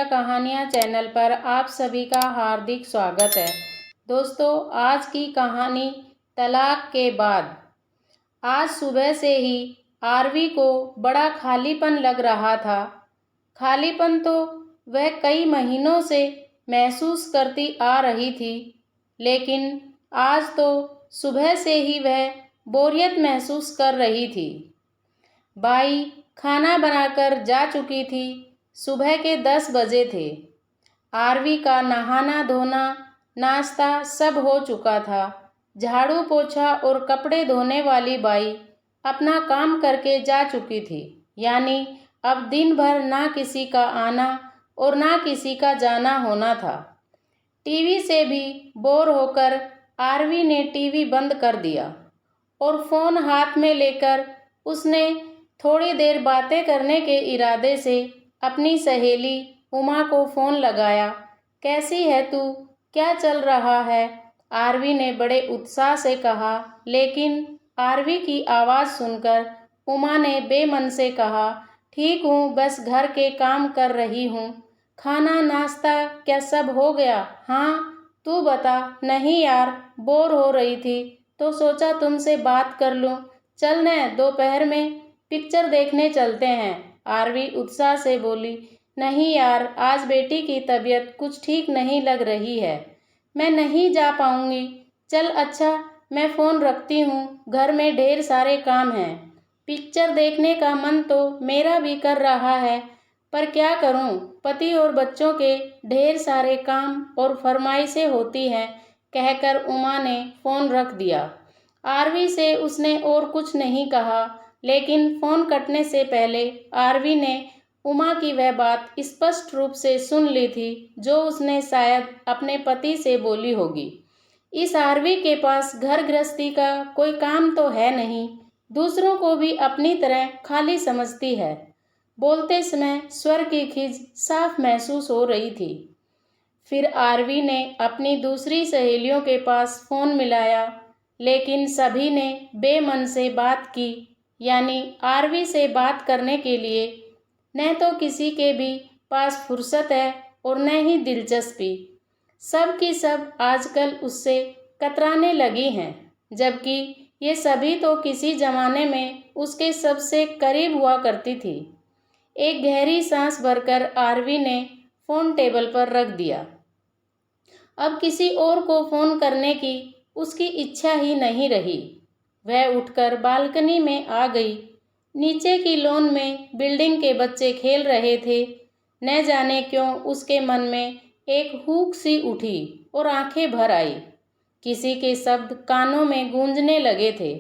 कविता कहानियाँ चैनल पर आप सभी का हार्दिक स्वागत है। दोस्तों, आज की कहानी तलाक के बाद। आज सुबह से ही आरवी को बड़ा खालीपन लग रहा था। खालीपन तो वह कई महीनों से महसूस करती आ रही थी, लेकिन आज तो सुबह से ही वह बोरियत महसूस कर रही थी। बाई खाना बनाकर जा चुकी थी। सुबह के 10 बजे थे। आरवी का नहाना धोना नाश्ता सब हो चुका था। झाड़ू पोछा और कपड़े धोने वाली बाई अपना काम करके जा चुकी थी। यानी अब दिन भर ना किसी का आना और ना किसी का जाना होना था। टीवी से भी बोर होकर आरवी ने टीवी बंद कर दिया और फ़ोन हाथ में लेकर उसने थोड़ी देर बातें करने के इरादे से अपनी सहेली उमा को फ़ोन लगाया। कैसी है तू? क्या चल रहा है? आरवी ने बड़े उत्साह से कहा, लेकिन आरवी की आवाज़ सुनकर उमा ने बेमन से कहा, ठीक हूँ, बस घर के काम कर रही हूँ। खाना नाश्ता क्या सब हो गया? हाँ, तू बता। नहीं यार, बोर हो रही थी तो सोचा तुमसे बात कर लूँ। चल न, दोपहर में पिक्चर देखने चलते हैं। आरवी उत्साह से बोली, नहीं यार, आज बेटी की तबीयत कुछ ठीक नहीं लग रही है, मैं नहीं जा पाऊंगी। चल अच्छा, मैं फ़ोन रखती हूँ, घर में ढेर सारे काम हैं। पिक्चर देखने का मन तो मेरा भी कर रहा है, पर क्या करूँ, पति और बच्चों के ढेर सारे काम और फरमाइशें होती हैं, कहकर उमा ने फ़ोन रख दिया। आरवी से उसने और कुछ नहीं कहा, लेकिन फ़ोन कटने से पहले आरवी ने उमा की वह बात स्पष्ट रूप से सुन ली थी जो उसने शायद अपने पति से बोली होगी। इस आरवी के पास घर गृहस्थी का कोई काम तो है नहीं, दूसरों को भी अपनी तरह खाली समझती है। बोलते समय स्वर की खिंच साफ महसूस हो रही थी। फिर आरवी ने अपनी दूसरी सहेलियों के पास फ़ोन मिलाया, लेकिन सभी ने बेमन से बात की। यानी आरवी से बात करने के लिए न तो किसी के भी पास फुर्सत है और न ही दिलचस्पी। सब की सब आजकल उससे कतराने लगी हैं, जबकि ये सभी तो किसी ज़माने में उसके सबसे करीब हुआ करती थी। एक गहरी सांस भरकर आरवी ने फ़ोन टेबल पर रख दिया। अब किसी और को फ़ोन करने की उसकी इच्छा ही नहीं रही। वह उठकर बालकनी में आ गई। नीचे की लॉन में बिल्डिंग के बच्चे खेल रहे थे। न जाने क्यों उसके मन में एक हूक सी उठी और आंखें भर आई। किसी के शब्द कानों में गूंजने लगे थे,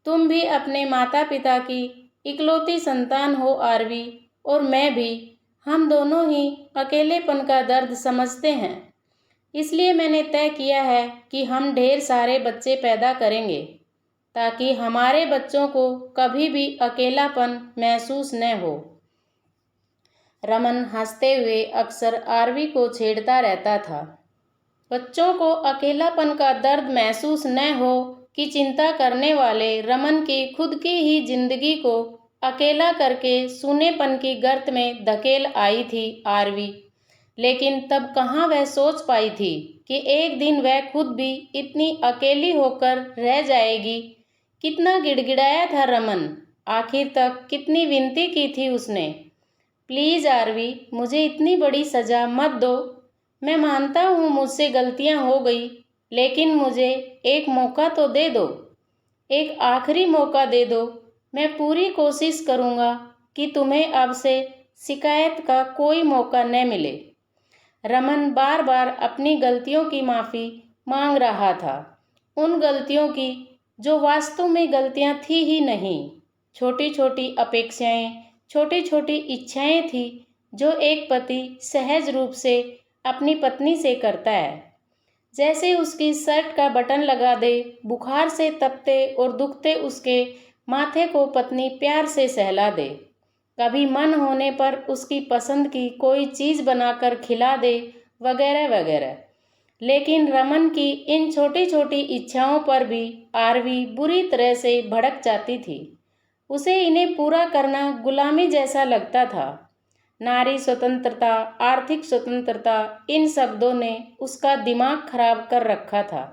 तुम भी अपने माता पिता की इकलौती संतान हो आरवी, और मैं भी। हम दोनों ही अकेलेपन का दर्द समझते हैं। इसलिए मैंने तय किया है कि हम ढेर सारे बच्चे पैदा करेंगे, ताकि हमारे बच्चों को कभी भी अकेलापन महसूस न हो। रमन हंसते हुए अक्सर आरवी को छेड़ता रहता था। बच्चों को अकेलापन का दर्द महसूस न हो की चिंता करने वाले रमन की खुद की ही जिंदगी को अकेला करके सूनेपन की गर्त में धकेल आई थी आरवी। लेकिन तब कहाँ वह सोच पाई थी कि एक दिन वह खुद भी इतनी अकेली होकर रह जाएगी। कितना गिड़गिड़ाया था रमन, आखिर तक कितनी विनती की थी उसने, प्लीज़ आरवी, मुझे इतनी बड़ी सज़ा मत दो। मैं मानता हूँ मुझसे गलतियाँ हो गई, लेकिन मुझे एक मौका तो दे दो, एक आखिरी मौका दे दो। मैं पूरी कोशिश करूँगा कि तुम्हें अब से शिकायत का कोई मौका न मिले। रमन बार बार अपनी गलतियों की माफ़ी मांग रहा था, उन गलतियों की जो वास्तव में गलतियाँ थी ही नहीं। छोटी छोटी अपेक्षाएं, छोटी छोटी इच्छाएं थी जो एक पति सहज रूप से अपनी पत्नी से करता है। जैसे उसकी शर्ट का बटन लगा दे, बुखार से तपते और दुखते उसके माथे को पत्नी प्यार से सहला दे, कभी मन होने पर उसकी पसंद की कोई चीज़ बनाकर खिला दे, वगैरह वगैरह। लेकिन रमन की इन छोटी छोटी इच्छाओं पर भी आरवी बुरी तरह से भड़क जाती थी। उसे इन्हें पूरा करना गुलामी जैसा लगता था। नारी स्वतंत्रता, आर्थिक स्वतंत्रता, इन शब्दों ने उसका दिमाग खराब कर रखा था।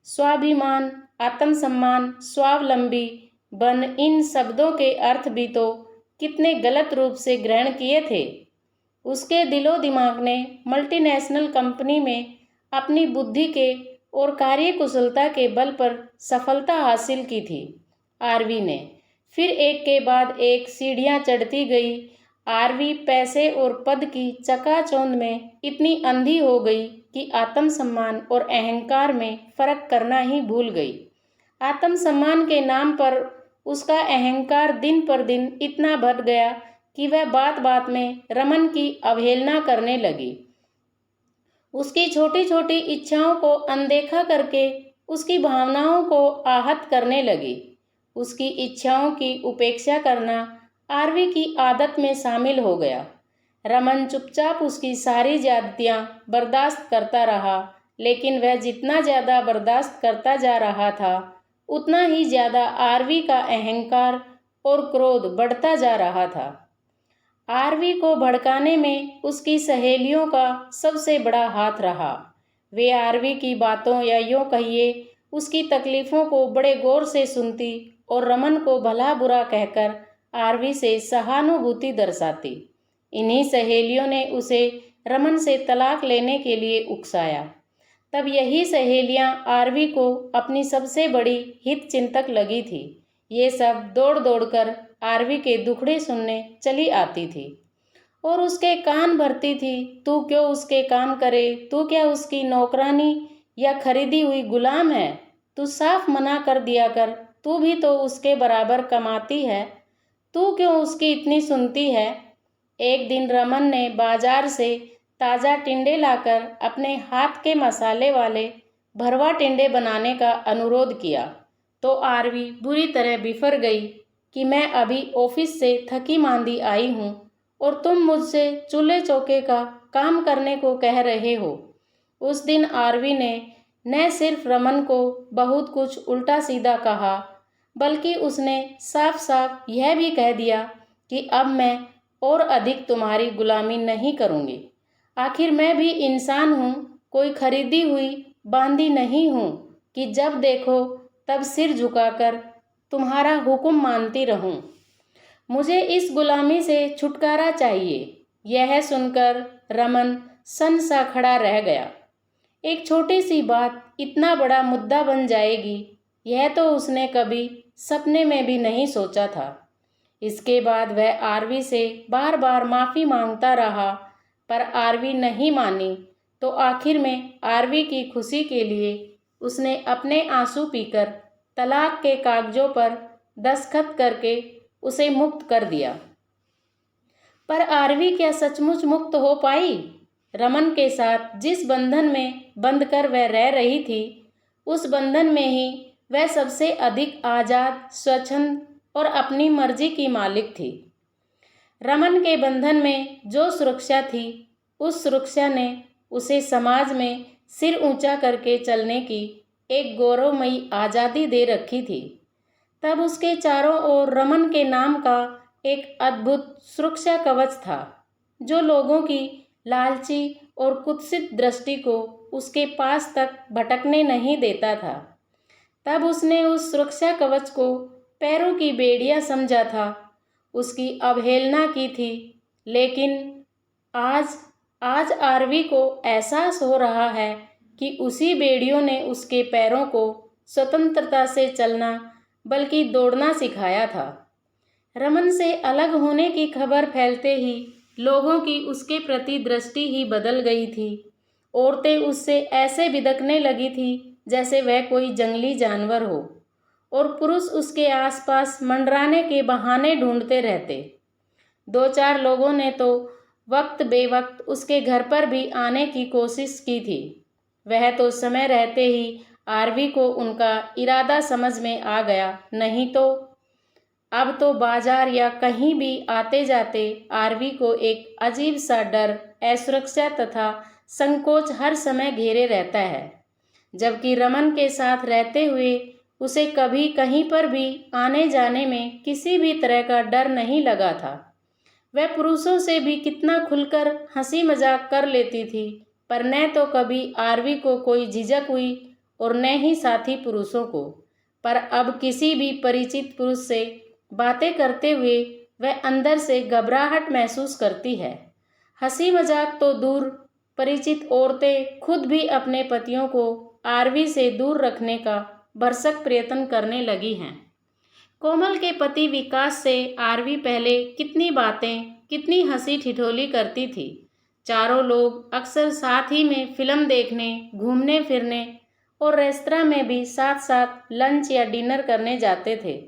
स्वाभिमान, आत्मसम्मान, स्वावलंबी बन, इन शब्दों के अर्थ भी तो कितने गलत रूप से ग्रहण किए थे। उसके दिलो दिमाग ने मल्टीनेशनल कंपनी में अपनी बुद्धि के और कार्यकुशलता के बल पर सफलता हासिल की थी। आरवी ने फिर एक के बाद एक सीढ़ियां चढ़ती गई। आरवी पैसे और पद की चकाचौंध में इतनी अंधी हो गई कि आत्मसम्मान और अहंकार में फर्क करना ही भूल गई। आत्मसम्मान के नाम पर उसका अहंकार दिन पर दिन इतना बढ़ गया कि वह बात बात में रमन की अवहेलना करने लगी। उसकी छोटी छोटी इच्छाओं को अनदेखा करके उसकी भावनाओं को आहत करने लगी। उसकी इच्छाओं की उपेक्षा करना आरवी की आदत में शामिल हो गया। रमन चुपचाप उसकी सारी ज्यादतियां बर्दाश्त करता रहा, लेकिन वह जितना ज़्यादा बर्दाश्त करता जा रहा था उतना ही ज़्यादा आरवी का अहंकार और क्रोध बढ़ता जा रहा था। आरवी को भड़काने में उसकी सहेलियों का सबसे बड़ा हाथ रहा। वे आरवी की बातों या यूँ कहिए उसकी तकलीफ़ों को बड़े गौर से सुनती और रमन को भला बुरा कहकर आरवी से सहानुभूति दर्शाती। इन्हीं सहेलियों ने उसे रमन से तलाक लेने के लिए उकसाया। तब यही सहेलियां आरवी को अपनी सबसे बड़ी हित चिंतक लगी थी। ये सब दौड़ दौड़ कर आरवी के दुखड़े सुनने चली आती थी और उसके कान भरती थी। तू क्यों उसके काम करे? तू क्या उसकी नौकरानी या खरीदी हुई गुलाम है? तू साफ मना कर दिया कर, तू भी तो उसके बराबर कमाती है, तू क्यों उसकी इतनी सुनती है? एक दिन रमन ने बाजार से ताज़ा टिंडे लाकर अपने हाथ के मसाले वाले भरवा टिंडे बनाने का अनुरोध किया तो आरवी बुरी तरह बिफर गई कि मैं अभी ऑफिस से थकी मांदी आई हूँ और तुम मुझसे चूल्हे चौके का काम करने को कह रहे हो। उस दिन आरवी ने न सिर्फ रमन को बहुत कुछ उल्टा सीधा कहा, बल्कि उसने साफ साफ यह भी कह दिया कि अब मैं और अधिक तुम्हारी गुलामी नहीं करूँगी। आखिर मैं भी इंसान हूँ, कोई खरीदी हुई बांदी नहीं हूँ कि जब देखो तब सिर झुकाकर तुम्हारा हुक्म मानती रहूँ। मुझे इस गुलामी से छुटकारा चाहिए। यह सुनकर रमन सन सा खड़ा रह गया। एक छोटी सी बात इतना बड़ा मुद्दा बन जाएगी, यह तो उसने कभी सपने में भी नहीं सोचा था। इसके बाद वह आरवी से बार बार माफ़ी मांगता रहा, पर आरवी नहीं मानी। तो आखिर में आरवी की खुशी के लिए उसने अपने आंसू पीकर तलाक के कागजों पर दस्तखत करके उसे मुक्त कर दिया। पर आरवी क्या सचमुच मुक्त हो पाई? रमन के साथ जिस बंधन में बंध कर वह रह रही थी, उस बंधन में ही वह सबसे अधिक आज़ाद, स्वच्छंद और अपनी मर्जी की मालिक थी। रमन के बंधन में जो सुरक्षा थी, उस सुरक्षा ने उसे समाज में सिर ऊंचा करके चलने की एक गौरवमयी आज़ादी दे रखी थी। तब उसके चारों ओर रमन के नाम का एक अद्भुत सुरक्षा कवच था, जो लोगों की लालची और कुत्सित दृष्टि को उसके पास तक भटकने नहीं देता था। तब उसने उस सुरक्षा कवच को पैरों की बेड़ियां समझा था, उसकी अवहेलना की थी। लेकिन आज आरवी को एहसास हो रहा है कि उसी बेड़ियों ने उसके पैरों को स्वतंत्रता से चलना बल्कि दौड़ना सिखाया था। रमन से अलग होने की खबर फैलते ही लोगों की उसके प्रति दृष्टि ही बदल गई थी। औरतें उससे ऐसे बिदकने लगी थी जैसे वह कोई जंगली जानवर हो, और पुरुष उसके आसपास मंडराने के बहाने ढूंढते रहते। दो चार लोगों ने तो वक्त बेवक्त उसके घर पर भी आने की कोशिश की थी। वह तो समय रहते ही आरवी को उनका इरादा समझ में आ गया, नहीं तो अब तो बाजार या कहीं भी आते जाते आरवी को एक अजीब सा डर, असुरक्षा तथा संकोच हर समय घेरे रहता है। जबकि रमन के साथ रहते हुए उसे कभी कहीं पर भी आने जाने में किसी भी तरह का डर नहीं लगा था। वह पुरुषों से भी कितना खुलकर हंसी मजाक कर लेती थी, पर न तो कभी आरवी को कोई झिझक हुई और न ही साथी पुरुषों को। पर अब किसी भी परिचित पुरुष से बातें करते हुए वह अंदर से घबराहट महसूस करती है। हंसी मजाक तो दूर, परिचित औरतें खुद भी अपने पतियों को आरवी से दूर रखने का भरसक प्रयत्न करने लगी हैं। कोमल के पति विकास से आरवी पहले कितनी बातें, कितनी हंसी ठिठोली करती थी। चारों लोग अक्सर साथ ही में फिल्म देखने, घूमने फिरने और रेस्तरां में भी साथ साथ लंच या डिनर करने जाते थे।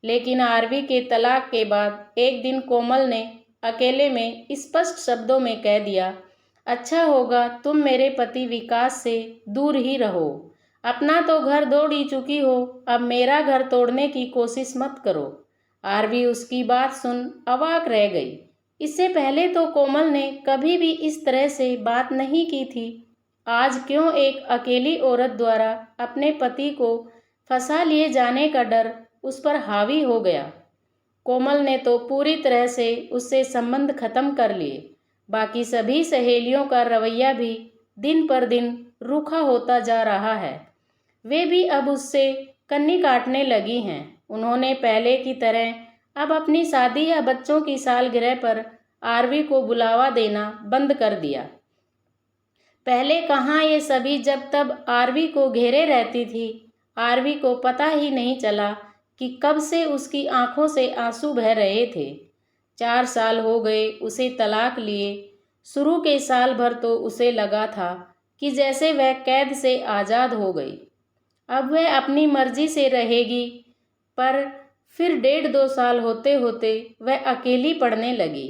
लेकिन आरवी के तलाक के बाद एक दिन कोमल ने अकेले में स्पष्ट शब्दों में कह दिया, अच्छा होगा तुम मेरे पति विकास से दूर ही रहो। अपना तो घर तोड़ ही चुकी हो, अब मेरा घर तोड़ने की कोशिश मत करो। आरवी उसकी बात सुन अवाक रह गई। इससे पहले तो कोमल ने कभी भी इस तरह से बात नहीं की थी। आज क्यों एक अकेली औरत द्वारा अपने पति को फंसा लिए जाने का डर उस पर हावी हो गया। कोमल ने तो पूरी तरह से उससे संबंध खत्म कर लिए। बाकी सभी सहेलियों का रवैया भी दिन पर दिन रूखा होता जा रहा है। वे भी अब उससे कन्नी काटने लगी हैं। उन्होंने पहले की तरह अब अपनी शादी या बच्चों की सालगिरह पर आरवी को बुलावा देना बंद कर दिया। पहले कहाँ ये सभी जब तब आरवी को घेरे रहती थी। आरवी को पता ही नहीं चला कि कब से उसकी आंखों से आंसू बह रहे थे। 4 साल हो गए उसे तलाक लिए। शुरू के साल भर तो उसे लगा था कि जैसे वह कैद से आज़ाद हो गई। अब वह अपनी मर्जी से रहेगी, पर फिर 1.5-2 साल होते होते वह अकेली पड़ने लगी।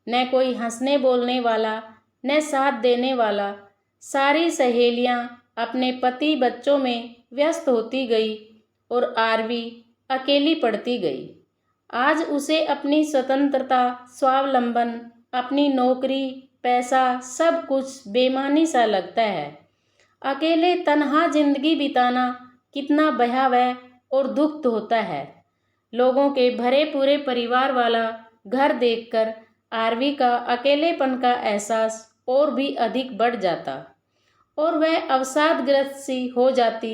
न कोई हंसने बोलने वाला, न साथ देने वाला। सारी सहेलियां अपने पति बच्चों में व्यस्त होती गई और आरवी अकेली पड़ती गई। आज उसे अपनी स्वतंत्रता, स्वावलंबन, अपनी नौकरी, पैसा सब कुछ बेमानी सा लगता है। अकेले तन्हा जिंदगी बिताना कितना भयावह और दुख होता है। लोगों के भरे पूरे परिवार वाला घर देखकर आरवी का अकेलेपन का एहसास और भी अधिक बढ़ जाता और वह अवसादग्रस्त सी हो जाती।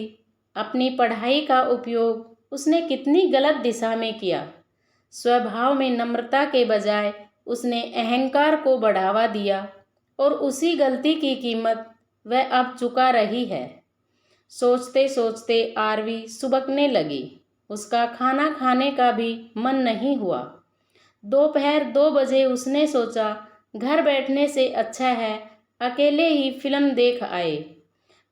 अपनी पढ़ाई का उपयोग उसने कितनी गलत दिशा में किया। स्वभाव में नम्रता के बजाय उसने अहंकार को बढ़ावा दिया और उसी गलती की कीमत वह अब चुका रही है। सोचते सोचते आरवी सुबकने लगी। उसका खाना खाने का भी मन नहीं हुआ। दोपहर 2 बजे उसने सोचा, घर बैठने से अच्छा है अकेले ही फिल्म देख आए।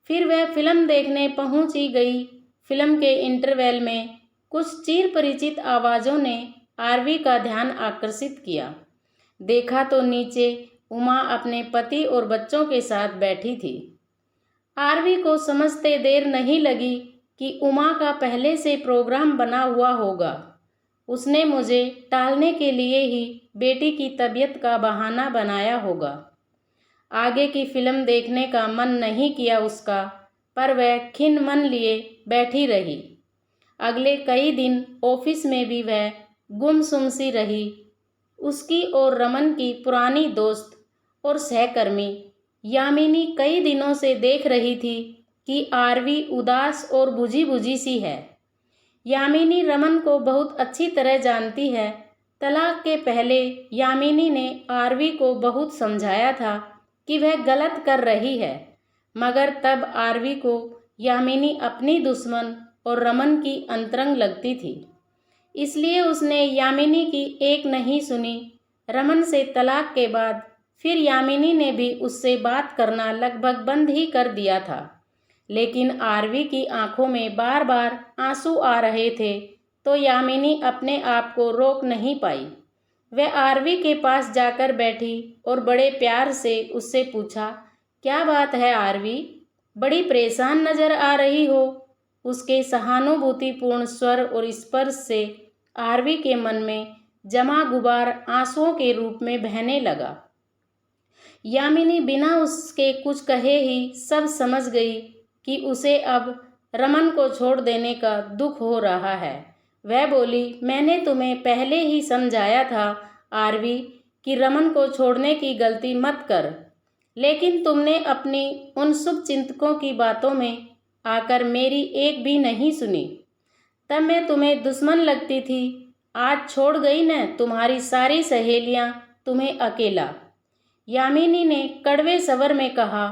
फिर वह फिल्म देखने पहुंच ही गई। फिल्म के इंटरवल में कुछ चिर परिचित आवाज़ों ने आरवी का ध्यान आकर्षित किया। देखा तो नीचे उमा अपने पति और बच्चों के साथ बैठी थी। आरवी को समझते देर नहीं लगी कि उमा का पहले से प्रोग्राम बना हुआ होगा। उसने मुझे टालने के लिए ही बेटी की तबीयत का बहाना बनाया होगा। आगे की फिल्म देखने का मन नहीं किया उसका, पर वह खिन्न मन लिए बैठी रही। अगले कई दिन ऑफिस में भी वह गुमसुम सी रही। उसकी और रमन की पुरानी दोस्त और सहकर्मी यामिनी कई दिनों से देख रही थी कि आरवी उदास और बुझी बुझी सी है। यामिनी रमन को बहुत अच्छी तरह जानती है। तलाक के पहले यामिनी ने आरवी को बहुत समझाया था कि वह गलत कर रही है, मगर तब आरवी को यामिनी अपनी दुश्मन और रमन की अंतरंग लगती थी। इसलिए उसने यामिनी की एक नहीं सुनी। रमन से तलाक के बाद फिर यामिनी ने भी उससे बात करना लगभग बंद ही कर दिया था। लेकिन आरवी की आंखों में बार बार आंसू आ रहे थे, तो यामिनी अपने आप को रोक नहीं पाई। वह आरवी के पास जाकर बैठी और बड़े प्यार से उससे पूछा, क्या बात है आरवी, बड़ी परेशान नजर आ रही हो। उसके सहानुभूतिपूर्ण स्वर और स्पर्श से आरवी के मन में जमा गुबार आंसुओं के रूप में बहने लगा। यामिनी बिना उसके कुछ कहे ही सब समझ गई कि उसे अब रमन को छोड़ देने का दुख हो रहा है। वह बोली, मैंने तुम्हें पहले ही समझाया था आरवी कि रमन को छोड़ने की गलती मत कर, लेकिन तुमने अपनी उन शुभ चिंतकों की बातों में आकर मेरी एक भी नहीं सुनी। तब मैं तुम्हें दुश्मन लगती थी, आज छोड़ गई न तुम्हारी सारी सहेलियां तुम्हें अकेला। यामिनी ने कड़वे स्वर में कहा।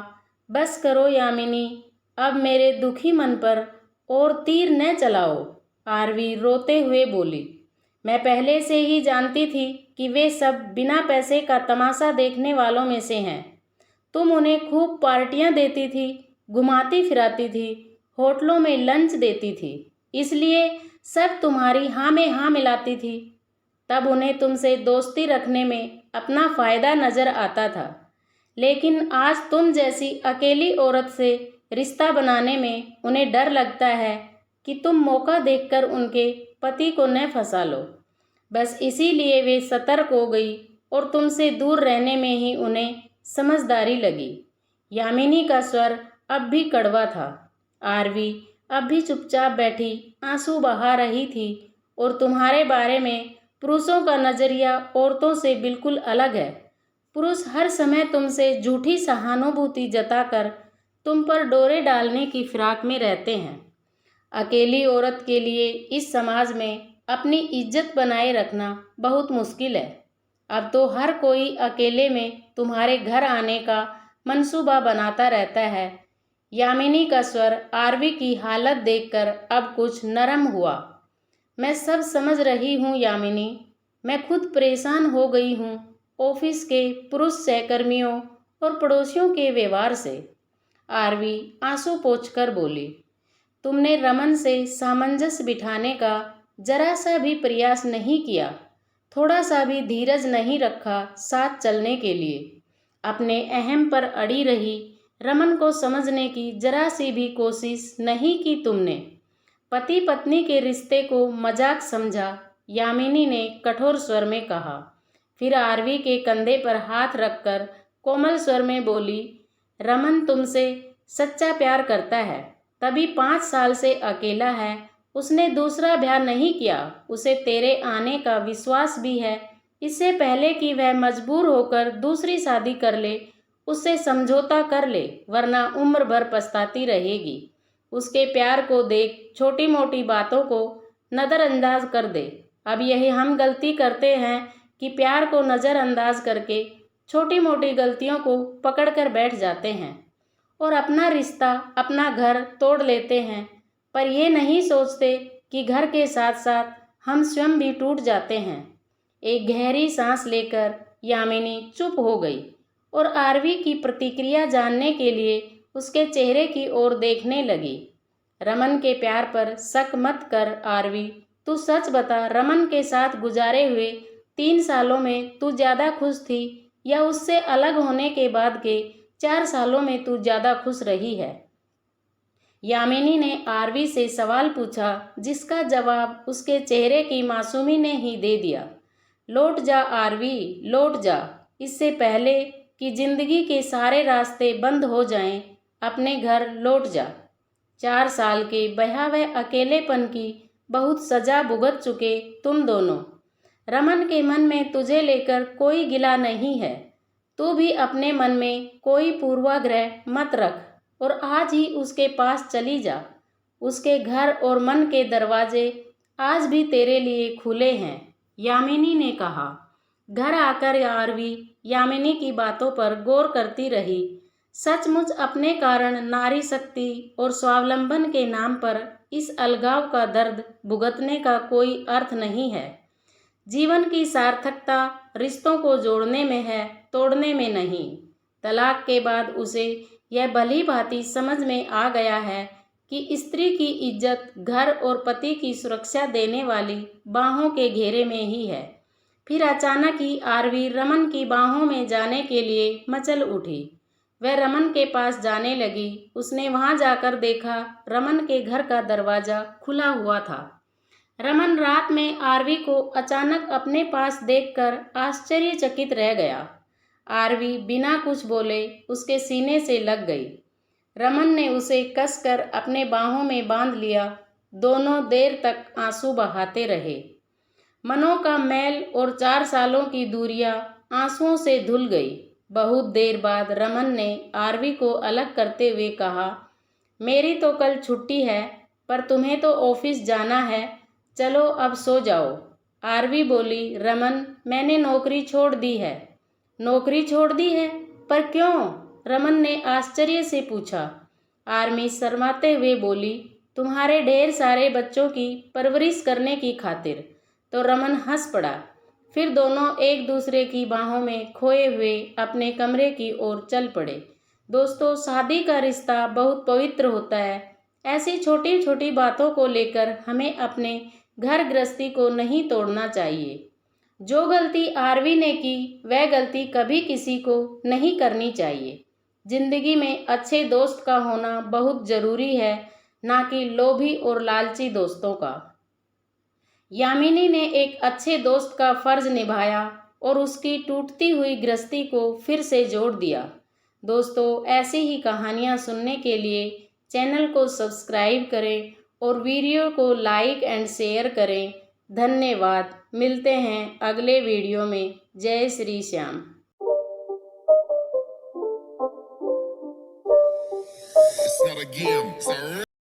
बस करो यामिनी, अब मेरे दुखी मन पर और तीर न चलाओ। आरवी रोते हुए बोली। मैं पहले से ही जानती थी कि वे सब बिना पैसे का तमाशा देखने वालों में से हैं। तुम उन्हें खूब पार्टियां देती थी, घुमाती फिराती थी, होटलों में लंच देती थी, इसलिए सब तुम्हारी हाँ में हाँ मिलाती थी। तब उन्हें तुमसे दोस्ती रखने में अपना फ़ायदा नज़र आता था, लेकिन आज तुम जैसी अकेली औरत से रिश्ता बनाने में उन्हें डर लगता है कि तुम मौका देखकर उनके पति को न फंसा लो। बस इसीलिए वे सतर्क हो गई और तुमसे दूर रहने में ही उन्हें समझदारी लगी। यामिनी का स्वर अब भी कड़वा था। आरवी अब भी चुपचाप बैठी आंसू बहा रही थी। और तुम्हारे बारे में पुरुषों का नज़रिया औरतों से बिल्कुल अलग है। पुरुष हर समय तुमसे झूठी सहानुभूति जताकर तुम पर डोरे डालने की फिराक में रहते हैं। अकेली औरत के लिए इस समाज में अपनी इज्जत बनाए रखना बहुत मुश्किल है। अब तो हर कोई अकेले में तुम्हारे घर आने का मंसूबा बनाता रहता है। यामिनी का स्वर आरवी की हालत देखकर अब कुछ नरम हुआ। मैं सब समझ रही हूँ यामिनी, मैं खुद परेशान हो गई हूँ ऑफिस के पुरुष सहकर्मियों और पड़ोसियों के व्यवहार से। आरवी आंसू पोंछकर बोली। तुमने रमन से सामंजस्य बिठाने का जरा सा भी प्रयास नहीं किया, थोड़ा सा भी धीरज नहीं रखा साथ चलने के लिए। अपने अहम पर अड़ी रही, रमन को समझने की जरा सी भी कोशिश नहीं की तुमने। पति पत्नी के रिश्ते को मजाक समझा, यामिनी ने कठोर स्वर में कहा। फिर आरवी के कंधे पर हाथ रखकर कोमल स्वर में बोली। रमन तुमसे सच्चा प्यार करता है, तभी 5 साल से अकेला है। उसने दूसरा ब्याह नहीं किया, उसे तेरे आने का विश्वास भी है। इससे पहले कि वह मजबूर होकर दूसरी शादी कर ले, उससे समझौता कर ले, वरना उम्र भर पछताती रहेगी। उसके प्यार को देख छोटी मोटी बातों को नज़रअंदाज कर दे। अब यही हम गलती करते हैं कि प्यार को नज़रअंदाज करके छोटी मोटी गलतियों को पकड़कर बैठ जाते हैं और अपना रिश्ता, अपना घर तोड़ लेते हैं, पर ये नहीं सोचते कि घर के साथ साथ हम स्वयं भी टूट जाते हैं। एक गहरी सांस लेकर यामिनी चुप हो गई और आरवी की प्रतिक्रिया जानने के लिए उसके चेहरे की ओर देखने लगी। रमन के प्यार पर शक मत कर आरवी, तू सच बता, रमन के साथ गुजारे हुए 3 सालों में तू ज़्यादा खुश थी या उससे अलग होने के बाद के 4 सालों में तू ज़्यादा खुश रही है? यामिनी ने आरवी से सवाल पूछा, जिसका जवाब उसके चेहरे की मासूमी ने ही दे दिया। लौट जा आरवी, लौट जा, इससे पहले कि जिंदगी के सारे रास्ते बंद हो जाएं, अपने घर लौट जा। 4 साल के भयावह अकेलेपन की बहुत सजा भुगत चुके तुम दोनों। रमन के मन में तुझे लेकर कोई गिला नहीं है। तू भी अपने मन में कोई पूर्वाग्रह मत रख और आज ही उसके पास चली जा। उसके घर और मन के दरवाजे आज भी तेरे लिए खुले हैं, यामिनी ने कहा। घर आकर आरवी यामिनी की बातों पर गौर करती रही। सचमुच अपने कारण नारी शक्ति और स्वावलंबन के नाम पर इस अलगाव का दर्द भुगतने का कोई अर्थ नहीं है। जीवन की सार्थकता रिश्तों को जोड़ने में है, तोड़ने में नहीं। तलाक के बाद उसे यह भली भांति समझ में आ गया है कि स्त्री की इज्जत घर और पति की सुरक्षा देने वाली बाहों के घेरे में ही है। फिर अचानक ही आरवी रमन की बाहों में जाने के लिए मचल उठी। वह रमन के पास जाने लगी। उसने वहां जाकर देखा, रमन के घर का दरवाज़ा खुला हुआ था। रमन रात में आरवी को अचानक अपने पास देखकर आश्चर्यचकित रह गया। आरवी बिना कुछ बोले उसके सीने से लग गई। रमन ने उसे कसकर अपने बाहों में बांध लिया। दोनों देर तक आंसू बहाते रहे। मनों का मैल और 4 सालों की दूरियां आंसुओं से धुल गई। बहुत देर बाद रमन ने आरवी को अलग करते हुए कहा, मेरी तो कल छुट्टी है, पर तुम्हें तो ऑफिस जाना है, चलो अब सो जाओ। आरवी बोली, रमन, मैंने नौकरी छोड़ दी है। नौकरी छोड़ दी है? पर क्यों? रमन ने आश्चर्य से पूछा। आर्मी शर्माते हुए बोली, तुम्हारे ढेर सारे बच्चों की परवरिश करने की खातिर। तो रमन हंस पड़ा। फिर दोनों एक दूसरे की बाहों में खोए हुए अपने कमरे की ओर चल पड़े। दोस्तों, शादी का रिश्ता बहुत पवित्र होता है। ऐसी छोटी छोटी बातों को लेकर हमें अपने घर गृहस्थी को नहीं तोड़ना चाहिए। जो गलती आरवी ने की, वह गलती कभी किसी को नहीं करनी चाहिए। जिंदगी में अच्छे दोस्त का होना बहुत जरूरी है, ना कि लोभी और लालची दोस्तों का। यामिनी ने एक अच्छे दोस्त का फर्ज निभाया और उसकी टूटती हुई गृहस्थी को फिर से जोड़ दिया। दोस्तों, ऐसी ही कहानियाँ सुनने के लिए चैनल को सब्सक्राइब करें और वीडियो को लाइक एंड शेयर करें। धन्यवाद। मिलते हैं अगले वीडियो में। जय Shri Shyam. It's not a game, it's a